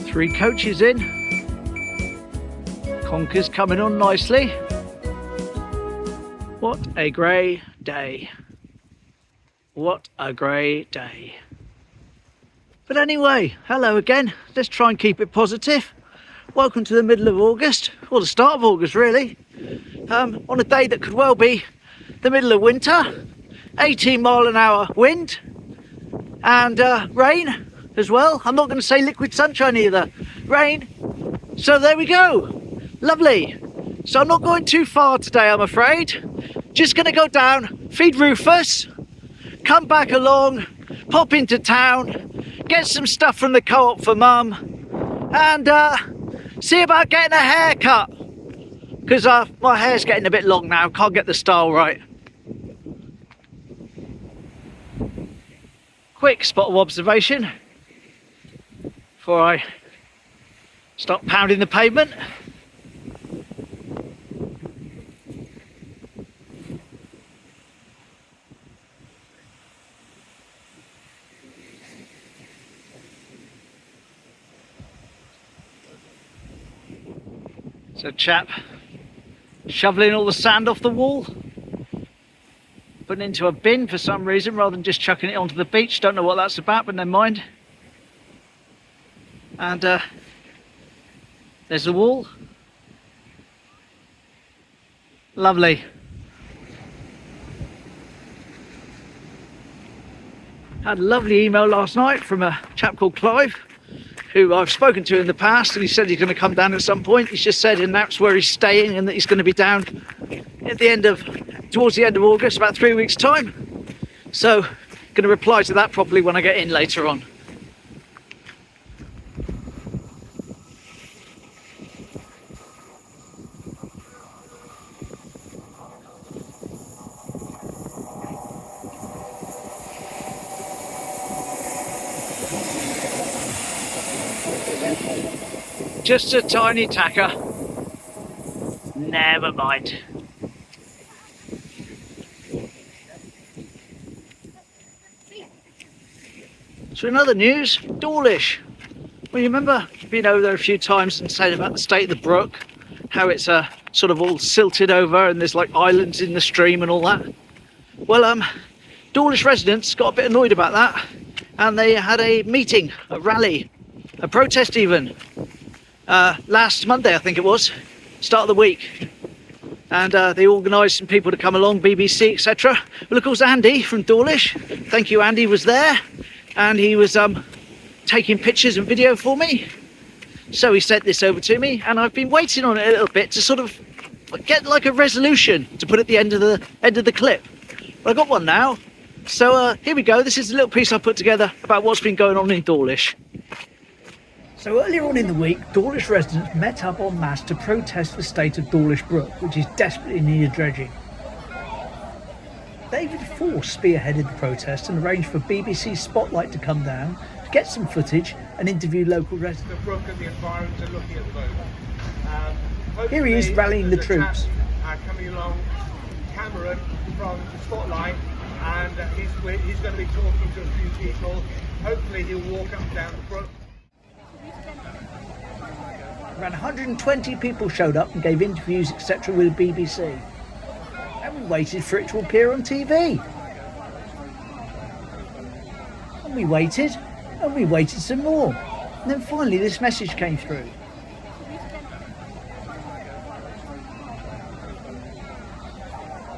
3 coaches in. Conker's coming on nicely. What a grey day. What a grey day. But anyway, hello again. Let's try and keep it positive. Welcome to the middle of August, or the start of August really. On a day that could well be the middle of winter. 18-mile-an-hour wind and rain as well. I'm not going to say liquid sunshine either. Rain. So there we go. Lovely. So I'm not going too far today, I'm afraid. Just going to go down, feed Rufus, come back along, pop into town, get some stuff from the co-op for Mum, and see about getting a haircut. Because my hair's getting a bit long now, can't get the style right. Quick spot of observation before I start pounding the pavement. So chap shoveling all the sand off the wall, putting it into a bin for some reason rather than just chucking it onto the beach. Don't know what that's about, but never mind. And there's the wall. Lovely. Had a lovely email last night from a chap called Clive, who I've spoken to in the past, and he said he's going to come down at some point. He's just said, and that's where he's staying, and that he's going to be down at the end of, towards the end of August, about 3 weeks' time. So, going to reply to that properly when I get in later on. Just a tiny tacker. Never mind. So in other news, Dawlish. Well, you remember being over there a few times and saying about the state of the brook, how it's sort of all silted over and there's like islands in the stream and all that. Well, Dawlish residents got a bit annoyed about that, and they had a meeting, a rally, a protest even. Last Monday, I think it was, start of the week, and they organised some people to come along, BBC, etc. Well, of course, Andy from Dawlish, thank you, Andy, was there, and he was taking pictures and video for me. So he sent this over to me, and I've been waiting on it a little bit to sort of get like a resolution to put at the end of the clip. But I got one now, so here we go. This is a little piece I put together about what's been going on in Dawlish. So earlier on in the week, Dawlish residents met up en masse to protest the state of Dawlish Brook, which is desperately in need of dredging. David Force spearheaded the protest and arranged for BBC Spotlight to come down to get some footage and interview local residents. The brook and the environment are looking at the moment. Here he is rallying the troops. Coming along, Cameron from the Spotlight, and he's going to be talking to a few people. Hopefully he'll walk up and down the brook. Around 120 people showed up and gave interviews, etc. with the BBC. And we waited for it to appear on TV. And we waited some more. And then finally this message came through.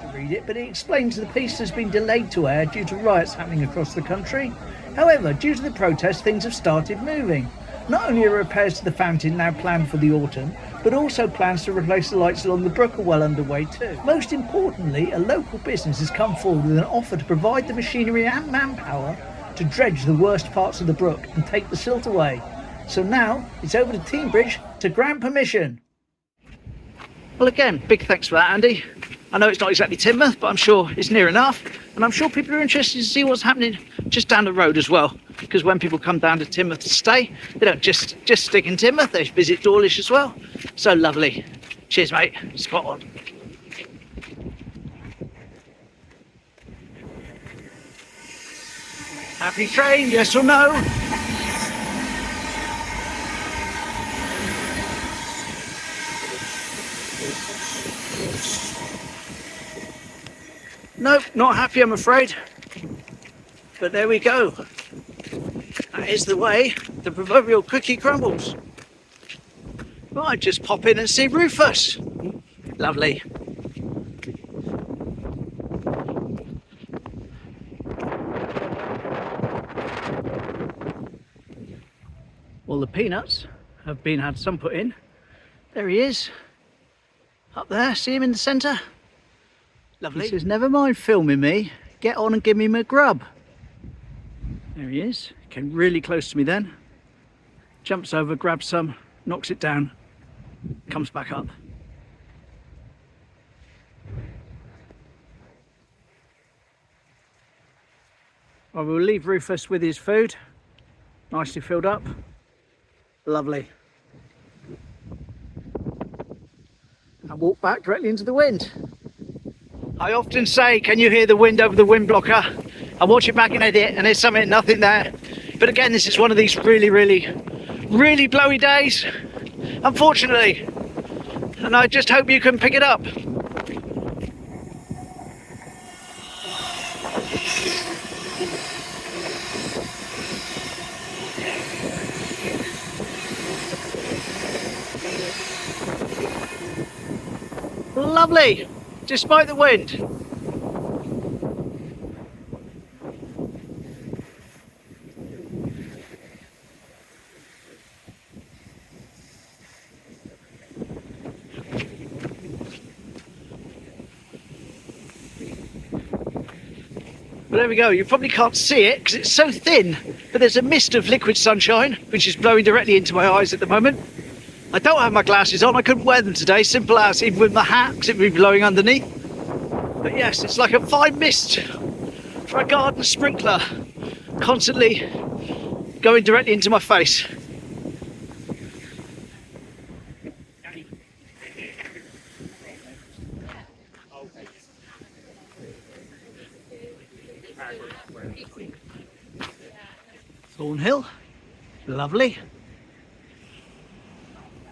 To read it, but it explains the piece has been delayed to air due to riots happening across the country. However, due to the protest, things have started moving. Not only are repairs to the fountain now planned for the autumn, but also plans to replace the lights along the brook are well underway too. Most importantly, a local business has come forward with an offer to provide the machinery and manpower to dredge the worst parts of the brook and take the silt away. So now it's over to Teambridge to grant permission. Well, again, big thanks for that, Andy. I know it's not exactly Teignmouth, but I'm sure it's near enough, and I'm sure people are interested to see what's happening just down the road as well, because when people come down to Teignmouth to stay, they don't just stick in Teignmouth, they visit Dawlish as well. So lovely. Cheers, mate. Spot on. Happy train, yes or no? Nope, not happy, I'm afraid. But there we go. That is the way the proverbial cookie crumbles. Right, just pop in and see Rufus. Lovely. Well, the peanuts have had some put in. There he is. Up there, see him in the centre? Lovely. He says, never mind filming me, get on and give me my grub. There he is. Came really close to me then. Jumps over, grabs some, knocks it down, comes back up. I will leave Rufus with his food, nicely filled up. Lovely. And walk back directly into the wind. I often say, can you hear the wind over the wind blocker? I watch it back in edit and there's nothing there. But again, this is one of these really blowy days, unfortunately. And I just hope you can pick it up. Lovely, despite the wind. But there we go, you probably can't see it because it's so thin, but there's a mist of liquid sunshine which is blowing directly into my eyes at the moment. I don't have my glasses on, I couldn't wear them today, simple as, even with my hat because it would be blowing underneath. But yes, it's like a fine mist for a garden sprinkler, constantly going directly into my face. Thornhill, lovely.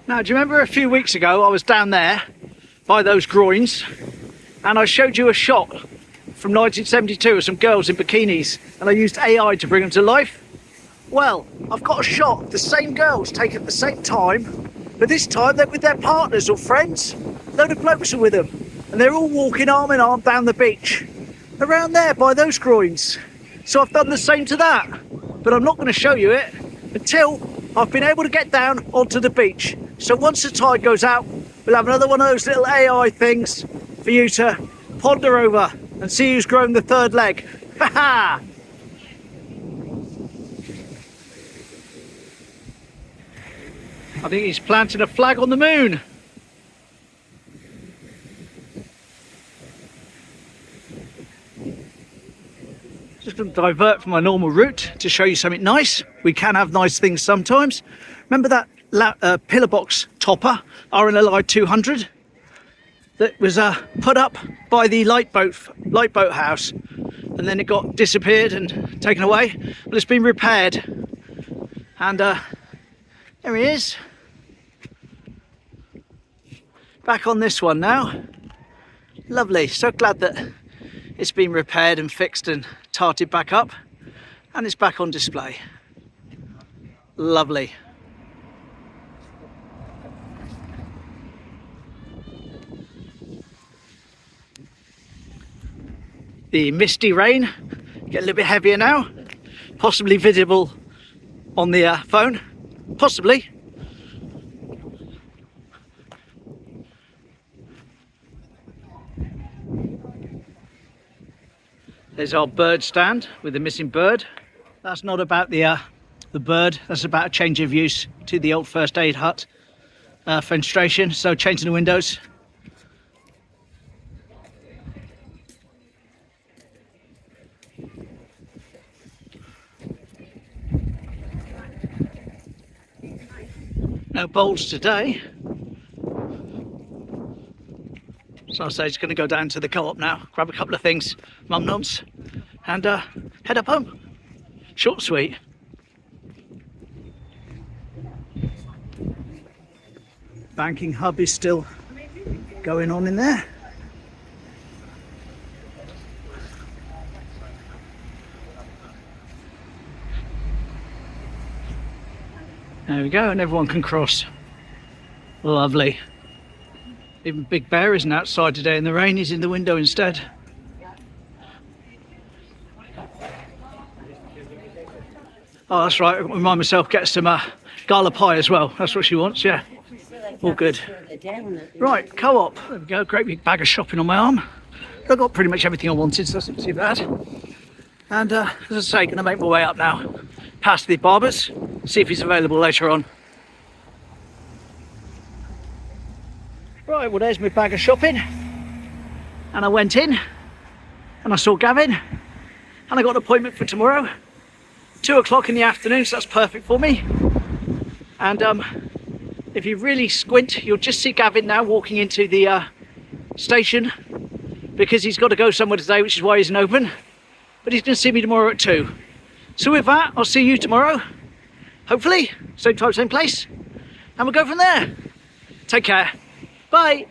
Now, do you remember a few weeks ago I was down there by those groins and I showed you a shot from 1972 of some girls in bikinis and I used AI to bring them to life? Well, I've got a shot of the same girls taken at the same time, but this time they're with their partners or friends. A load of blokes are with them and they're all walking arm in arm down the beach around there by those groins. So I've done the same to that, but I'm not going to show you it until I've been able to get down onto the beach. So once the tide goes out, we'll have another one of those little AI things for you to ponder over and see who's grown the third leg. Ha ha! I think he's planted a flag on the moon. Just going to divert from my normal route to show you something nice. We can have nice things sometimes. Remember that pillar box topper, RNLI 200, that was put up by the lightboat house, and then it got disappeared and taken away. But it's been repaired, and there he is. Back on this one now. Lovely. So glad that it's been repaired and fixed and tarted back up, and it's back on display. Lovely. The misty rain, get a little bit heavier now, possibly visible on the phone, possibly. There's our bird stand with the missing bird. That's not about the bird, that's about a change of use to the old first aid hut fenestration, so changing the windows. No bowls today. So I say it's going to go down to the co-op now, grab a couple of things, mum nods, and head up home. Short, sweet. Banking hub is still going on in there. There we go, and everyone can cross. Lovely. Even Big Bear isn't outside today in the rain, he's in the window instead. Oh, that's right, I remind myself, get some gala pie as well. That's what she wants, yeah. All good. Right, co-op. There we go, great big bag of shopping on my arm. I got pretty much everything I wanted, so that's not too bad. And as I say, going to make my way up now, past the Barbers, see if he's available later on. Right, well there's my bag of shopping. And I went in, and I saw Gavin, and I got an appointment for tomorrow. 2 o'clock in the afternoon, so that's perfect for me. And if you really squint, you'll just see Gavin now walking into the station, because he's got to go somewhere today, which is why he isn't open. But he's going to see me tomorrow at 2. So with that, I'll see you tomorrow, hopefully, same time, same place, and we'll go from there. Take care. Bye.